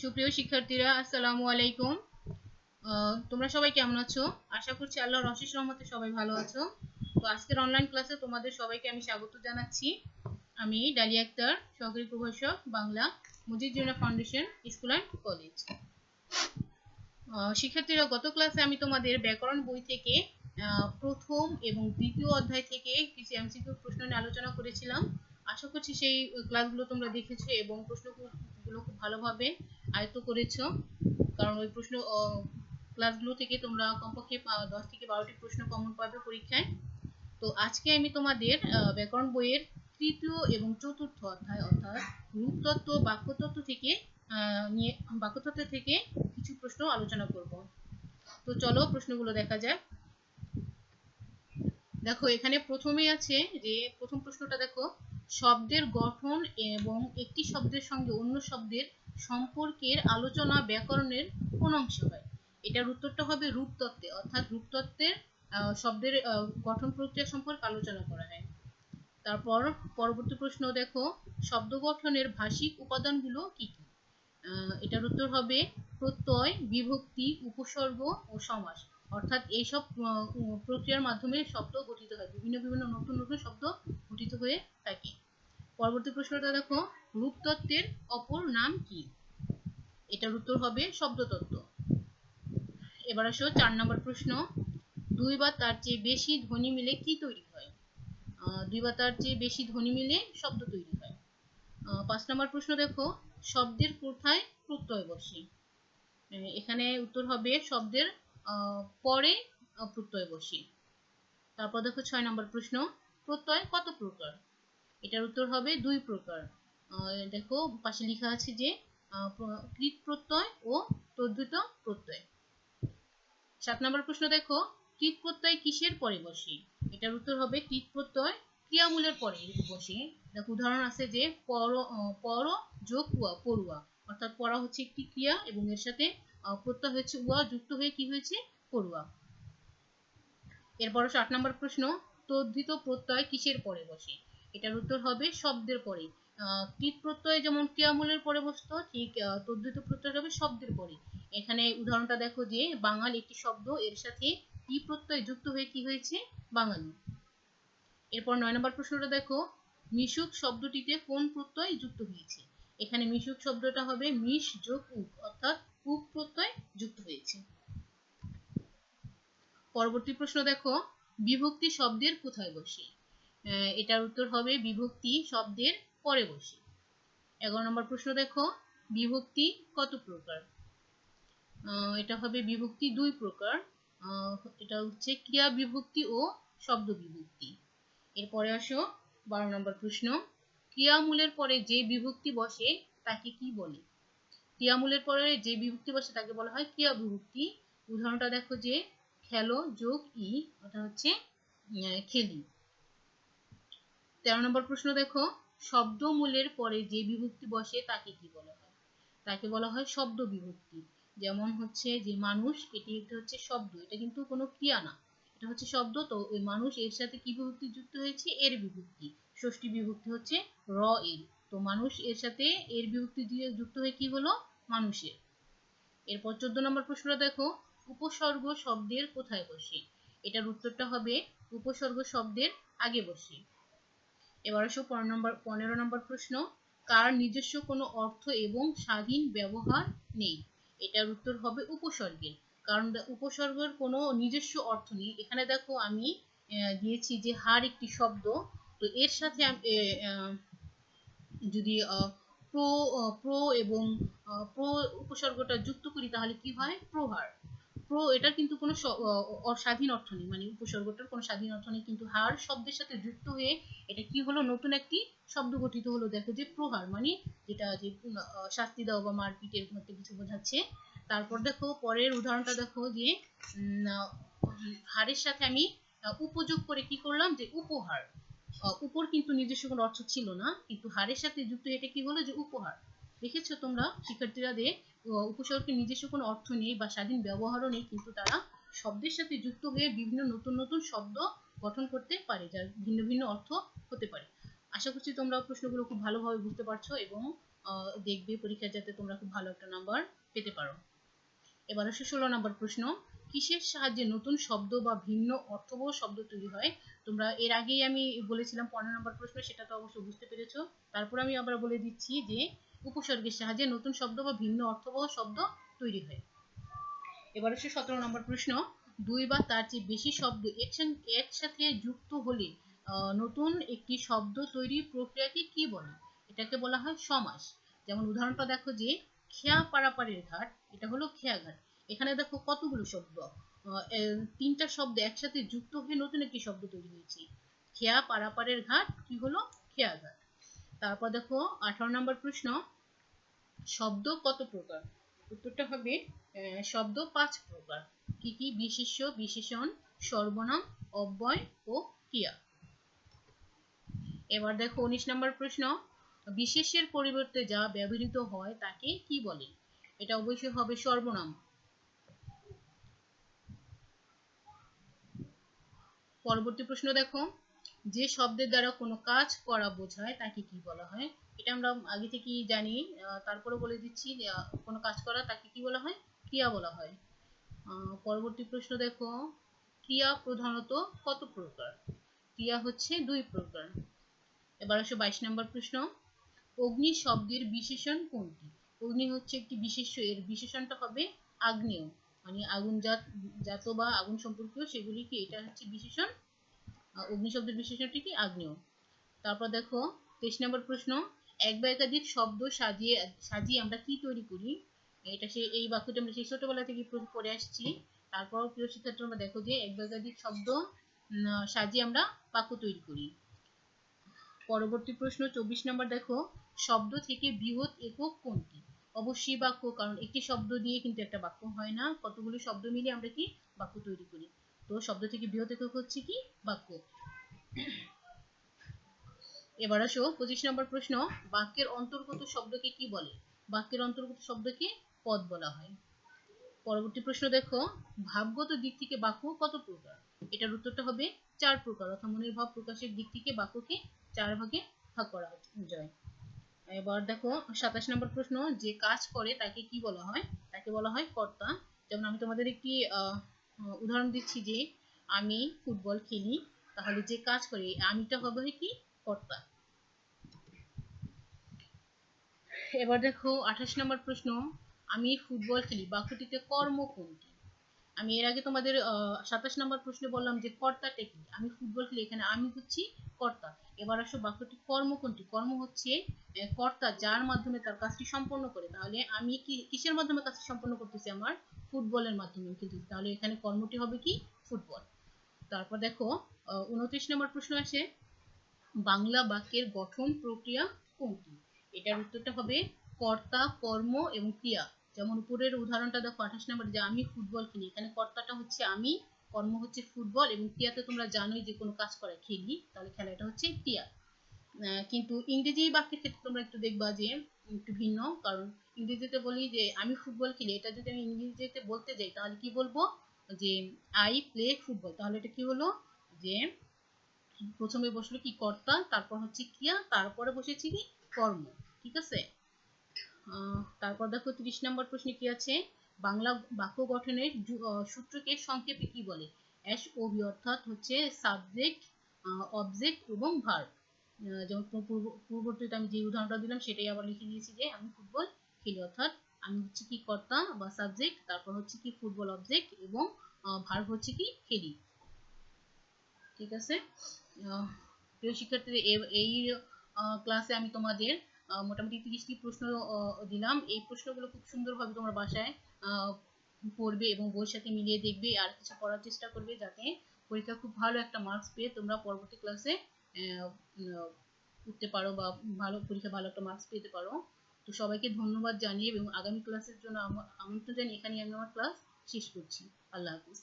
সুপ্রিয় শিক্ষার্থীরা, আসসালামু আলাইকুম। তোমরা সবাই কেমন আছো? আশা করছি আল্লাহর অশেষ রহমতে সবাই ভালো আছো। তো আজকের অনলাইন ক্লাসে তোমাদের সবাইকে আমি স্বাগত জানাচ্ছি। আমি ডালিয়া আক্তার, সহকারী প্রভাষক Bangla, Mujibur foundation school and college. শিক্ষার্থীরা, গত ক্লাসে আমি তোমাদের ব্যাকরণ বই থেকে প্রথম এবং দ্বিতীয় অধ্যায় থেকে কিছু এমসিকিউ প্রশ্ন নিয়ে আলোচনা করেছিলাম। আশা করছি সেই ক্লাসগুলো তোমরা দেখেছো এবং প্রশ্নগুলো খুব ভালোভাবে আয়ত্ত করেছো, কারণ ওই প্রশ্ন ক্লাসগুলো থেকে তোমরা কমপক্ষে 10 থেকে 12টি প্রশ্ন কমন পাবে পরীক্ষায়। তো আজকে আমি তোমাদের ব্যাকরণ বইয়ের তৃতীয় এবং চতুর্থ অধ্যায় অর্থাৎ রূপতত্ত্ব, বাক্যতত্ত্ব থেকে বাক্যতত্ত্ব থেকে কিছু প্রশ্ন আলোচনা করব। তো চলো প্রশ্নগুলো দেখা যাক। দেখো, এখানে প্রথমেই আছে যে প্রথম প্রশ্নটা দেখো, শব্দের গঠন এবং একটি শব্দের সঙ্গে অন্য শব্দের সম্পর্কের আলোচনা ব্যাকরণের কোন অংশে হয়? এটার উত্তরটা হবে রূপতত্ত্বে, অর্থাৎ রূপতত্ত্বের শব্দের গঠন প্রক্রিয়া সম্পর্কে আলোচনা করা হয়। তারপর পরবর্তী প্রশ্ন দেখো, শব্দ গঠনের ভাষিক উপাদানগুলো কি কি? এটার উত্তর হবে প্রত্যয়, বিভক্তি, উপসর্গ ও সমাস। অর্থাৎ এইসব প্রক্রিয়ার মাধ্যমে শব্দ গঠিত হয়, বিভিন্ন বিভিন্ন নতুন নতুন শব্দ গঠিত হয়ে থাকে। পরবর্তী প্রশ্নটা দেখো, রূপতত্ত্বের অপর নাম কি? এটার উত্তর হবে শব্দতত্ত্ব। এবার আসো 4 নম্বর প্রশ্ন, দুই বা তার চেয়ে বেশি ধ্বনি মিলে কি তৈরি হয়? দুই বা তার চেয়ে বেশি ধ্বনি মিলে শব্দ তৈরি হয়। 5 নম্বর প্রশ্ন দেখো, শব্দের কোথায় প্রত্যয় বসে? এখানে উত্তর হবে শব্দের পরে প্রত্যয় বসে। তারপর দেখো 6 নম্বর প্রশ্ন, প্রত্যয় কত প্রকার? এটার উত্তর হবে 2 প্রকার। দেখো পাশে লেখা আছে যে কৃৎ প্রত্যয় ও তদ্ধিত প্রত্যয়। 7 নম্বর প্রশ্ন দেখো, কৃৎ প্রত্যয় কিসের পরে বসে? এটার উত্তর হবে কৃৎ প্রত্যয় ক্রিয়ামূলের পরে বসে। দেখো উদাহরণ আছে যে পর যোগ উয়া, পড়ুয়া, অর্থাৎ পড়া হচ্ছে একটি ক্রিয়া এবং এর সাথে প্রত্যয় হচ্ছে উয়া যুক্ত হয়ে কি হয়েছে? পড়ুয়া। এরপর 8 নম্বর প্রশ্ন, তদ্ধিত প্রত্যয় কিসের পরে বসে? এটার উত্তর হবে শব্দের পরে। কৃৎ প্রত্যয় যেমন ক্রিয়ামূলের পরে বসতো, ঠিক তদ্ধিত প্রত্যয় হবে শব্দের পরে। এখানে উদাহরণটা দেখো যে বাঙাল একটি শব্দ, এর সাথে ই প্রত্যয় যুক্ত হয়ে কি হয়েছে? বাঙালি। এরপর 9 নম্বর প্রশ্নটা দেখো, মিশুক শব্দটিতে কোন প্রত্যয় যুক্ত হয়েছে? এখানে মিশুক শব্দটা হবে মিশ যোগ উক, অর্থাৎ উক প্রত্যয় যুক্ত হয়েছে। পরবর্তী প্রশ্ন দেখো, বিভক্তি শব্দের কোথায় বসে? এটার উত্তর হবে বিভক্তি শব্দের পরে বসে। 11 নম্বর প্রশ্ন দেখো, বিভক্তি কত প্রকার? এটা হবে বিভক্তি 2 প্রকার। এটা হচ্ছে ক্রিয়া বিভক্তি ও শব্দ বিভক্তি। এরপরে আসো 12 নম্বর প্রশ্ন, ক্রিয়ামূলের পরে যে বিভক্তি বসে তাকে কি বলে? ক্রিয়ামূলের পরে যে বিভক্তি বসে তাকে বলা হয় ক্রিয়া বিভক্তি। উদাহরণটা দেখো যে খেলো যোগ ই, ওটা হচ্ছে খেলি। 13 নম্বর প্রশ্ন দেখো, শব্দমূলের পরে যে বিভক্তি বসে তাকে কি বলা হয়? তাকে বলা হয় শব্দ বিভক্তি। যেমন হচ্ছে যে মানুষ, এটি হচ্ছে শব্দ, এটা কিন্তু কোনো ক্রিয়া না, এটা হচ্ছে শব্দ। তো ওই মানুষ এর সাথে কি বিভক্তি যুক্ত হয়েছে? এর বিভক্তি। ষষ্ঠী বিভক্তি হচ্ছে র এর। তো মানুষ এর সাথে এর বিভক্তি দিয়ে যুক্ত হয়ে কি হলো? মানুষের। এরপর 14 নম্বর প্রশ্নটা দেখো, উপসর্গ শব্দের কোথায় বসে? এটার উত্তরটা হবে উপসর্গ শব্দের আগে বসে। এবার আসো 15 নম্বর প্রশ্ন, কার নিজস্ব কোনো অর্থ এবং স্বাধীন ব্যবহার নেই? এটার উত্তর হবে উপসর্গের, কারণ উপসর্গের কোনো নিজস্ব অর্থ নেই। এখানে দেখো আমি দিয়েছি যে হার একটি শব্দ, তো এর সাথে যদি প্রো এবং প্রো উপসর্গটা যুক্ত করি তাহলে কি হয়? প্রহার। প্রো, এটার কিন্তু কোনো স্বাধীন অর্থ নেই, মানে উপসর্গটার কোনো স্বাধীন অর্থ নেই, কিন্তু হার শব্দের সাথে যুক্ত হয়ে এটা কি হলো? নতুন একটি শব্দ গঠিত হলো। দেখো যে প্রহার মানে যেটা যে শাস্তি দেওয়া বা মারপিটের মধ্যে কিছু বোঝাচ্ছে। তারপর দেখো পরের উদাহরণটা দেখো যে হারের সাথে আমি উপযোগ করে কি করলাম? যে উপহার। উপর কিন্তু নিজস্ব কোনো অর্থ ছিল না, কিন্তু হারের সাথে যুক্ত এটা কি হলো? যে উপহার। দেখেছো তোমরা শিক্ষার্থীরা যে উপসর্গের নিজস্ব কোনো অর্থ নেই বা স্বাধীন ব্যবহারও নেই, কিন্তু তারা শব্দের সাথে যুক্ত হয়ে বিভিন্ন নতুন নতুন শব্দ গঠন করতে পারে, যার ভিন্ন ভিন্ন অর্থ হতে পারে। আশা করছি তোমরা প্রশ্নগুলো খুব ভালোভাবে বুঝতে পারছো এবং দেখবে পরীক্ষায় যাতে তোমরা খুব ভালো একটা নাম্বার পেতে পারো। এবার আসে 16 নম্বর প্রশ্ন, কিসের সাহায্যে নতুন শব্দ বা ভিন্ন অর্থবহ শব্দ তৈরি হয়? তোমরা এর আগেই আমি বলেছিলাম 15 নম্বর প্রশ্ন, সেটা তো অবশ্যই বুঝতে পেরেছো। তারপর আমি আবার বলে দিচ্ছি যে উপসর্গের সাহায্যে নতুন শব্দ বা ভিন্ন অর্থবহ শব্দ তৈরি হয়। এবার আসে 17 নম্বর প্রশ্ন, দুই বা তার চেয়ে বেশি শব্দ একসাথে যুক্ত হলে নতুন একটি শব্দ তৈরির প্রক্রিয়াকে কি বলে? এটাকে বলা হয় সমাস। যেমন উদাহরণটা দেখো যে খেয়া পারাপারের ঘাট, এটা হলো খেয়াঘাট। এখানে দেখো কতগুলো শব্দ, তিনটা শব্দ একসাথে যুক্ত হয়ে নতুন একটি শব্দ তৈরি হয়েছে। খেয়া পারাপারের ঘাট কি হলো? খেয়াঘাট। তারপর দেখো 18 নম্বর প্রশ্ন, শব্দ কত প্রকার? উত্তরটা হবে শব্দ 5 প্রকার। কি কি? বিশেষ্য, বিশেষণ, সর্বনাম, অব্যয় ও ক্রিয়া। এবার দেখো 19 নম্বর প্রশ্ন, বিশেষ্যের পরিবর্তে যা ব্যবহৃত হয় তাকে কি বলে? এটা অবশ্যই হবে সর্বনাম। পরবর্তী প্রশ্ন দেখো, যে শব্দের দ্বারা কোনো কাজ করা বোঝায় তাকে কি বলা হয়? এটা আমরা আগে থেকেই জানি, তারপরে বলে দিচ্ছি, কোনো কাজ করা তাকে কি বলা হয়? ক্রিয়া বলা হয়। পরবর্তী প্রশ্ন দেখো, ক্রিয়া প্রধানত কত প্রকার? ক্রিয়া হচ্ছে 2 প্রকার। এবার আসো 22 নম্বর প্রশ্ন, অগ্নি শব্দের বিশেষণ কোনটি? অগ্নি হচ্ছে একটি বিশেষ্য, এর বিশেষণটা হবে আগ্নেয়, মানে আগুন জাত বা আগুন সম্পর্কীয় সেগুলি কি, এটা হচ্ছে বিশেষণ। অগ্নি শব্দের বিশেষণটি কি? আগ্নেয়। তারপর দেখো 23 নম্বর প্রশ্ন, এক বা একাধিক শব্দ সাজিয়ে সাজিয়ে আমরা কি তৈরি করি? এটা এই বাক্যটা আমরা সেই ছোটবেলা থেকে পড়ে আসছি। তারপর প্রিয় শিক্ষার্থী, আমরা দেখো যে এক বা একাধিক শব্দ সাজিয়ে আমরা বাক্য তৈরি করি। পরবর্তী প্রশ্ন 24 নম্বর দেখো, শব্দ থেকে বৃহৎ একক কোনটি? অবশ্যই বাক্য, কারণ একটি শব্দ দিয়ে কিন্তু একটা বাক্য হয় না, কতগুলো শব্দ মিলে আমরা কি বাক্য তৈরি করি। তো শব্দ থেকে বৃহৎ একক হচ্ছে কি? বাক্য। এবার আসো 25 নম্বর প্রশ্ন, বাক্যের অন্তর্গত শব্দকে কি বলে? বাক্যের অন্তর্গত শব্দকে পদ বলা হয়। পরবর্তী প্রশ্ন দেখো, ভাবগত দিক থেকে বাক্য কত প্রকার? এটার উত্তরটা হবে 4 প্রকার, অর্থাৎ মনের ভাব প্রকাশের দিক থেকে বাক্যকে 4 ভাগে ভাগ করা যায়। এবার দেখো 27 নম্বর প্রশ্ন, যে কাজ করে তাকে কি বলা হয়? তাকে বলা হয় কর্তা। যেমন আমি তোমাদের একটি উদাহরণ দিচ্ছি যে আমি ফুটবল খেলি, তাহলে যে কাজ করে আমিটা হবে কি? কর্তা। এবার দেখো 28 নম্বর প্রশ্ন, আমি ফুটবল খেলি বাক্যটিতে কর্ম কোনটি? আমি এর আগে তোমাদের 27 নম্বর প্রশ্নে বললাম যে কর্তাটা কি, আমি ফুটবল খেলি, এখানে আমি হচ্ছি কর্তা। এবার আসো বাক্যটি কর্ম কোনটি? কর্ম হচ্ছে কর্তা যার মাধ্যমে তার কাজটি সম্পন্ন করে। তাহলে আমি কিসের মাধ্যমে কাজটি সম্পন্ন করতেছি? আমার ফুটবলের মাধ্যমে কিন্তু, তাহলে এখানে কর্মটি হবে কি? ফুটবল। তারপর দেখো 29 নম্বর প্রশ্ন আসে, বাংলা বাক্যের গঠন প্রক্রিয়া কোনটি? এটার উত্তরটা হবে কর্তা, কর্ম এবং ক্রিয়া। যেমন উপরের উদাহরণটা দেখো 28 নম্বর, যে আমি ফুটবল খেলি, এখানে কর্তাটা হচ্ছে আমি, কর্ম হচ্ছে ফুটবল এবং ক্রিয়াতে তোমরা জানোই যে কোনো কাজ করে খেলি, তাহলে খেলাটা হচ্ছে ক্রিয়া। কিন্তু ইংরেজি বাক্যের ক্ষেত্রে তোমরা একটু দেখবা যে একটু ভিন্ন, কারণ ইংরেজিতে বলি যে আমি ফুটবল খেলি, এটা যদি আমি ইংরেজিতে বলতে যাই তাহলে কি বলবো? যে আই প্লে ফুটবল, তাহলে এটা কি হলো? যে প্রথমে বসলো কি? কর্তা, তারপর হচ্ছে ক্রিয়া, তারপরে বসেছি কি? কর্ম। ঠিক আছে। তারপর দেখো 30 নম্বর প্রশ্নে কি আছে, বাংলা বাক্য গঠনের সূত্রকে সংক্ষেপে কি বলে? SOV, অর্থাৎ হচ্ছে সাবজেক্ট, অবজেক্ট এবং ভার্ব। যেমন পূর্ববর্তীতে আমি যে উদাহরণটা দিলাম সেটাই আবার লিখে দিয়েছি যে আমি ফুটবল খেলি, অর্থাৎ আমি হচ্ছে কি? কর্তা বা সাবজেক্ট, তারপর হচ্ছে কি? ফুটবল অবজেক্ট এবং ভার্ব হচ্ছে কি? খেলি। ঠিক আছে। প্রিয় শিক্ষার্থীদের, এই ক্লাসে আমি তোমাদের মোটামুটি 30টি প্রশ্ন দিলাম। এই প্রশ্নগুলো খুব সুন্দরভাবে তোমরা বাসায় পড়বে এবং বইয়ের সাথে মিলিয়ে দেখবে, আর কিছু পড়ার চেষ্টা করবে যাতে পরীক্ষা খুব ভালো একটা মার্কস পেয়ে তোমরা পরবর্তী ক্লাসে উঠতে পারো বা ভালো পরীক্ষা ভালো একটা মার্কস পেতে পারো। তো সবাইকে ধন্যবাদ জানিয়ে এবং আগামী ক্লাসের জন্য আমন্ত্রণ জানিয়ে এখানে আমি আমার ক্লাস শেষ করছি। আল্লাহ হাফিজ।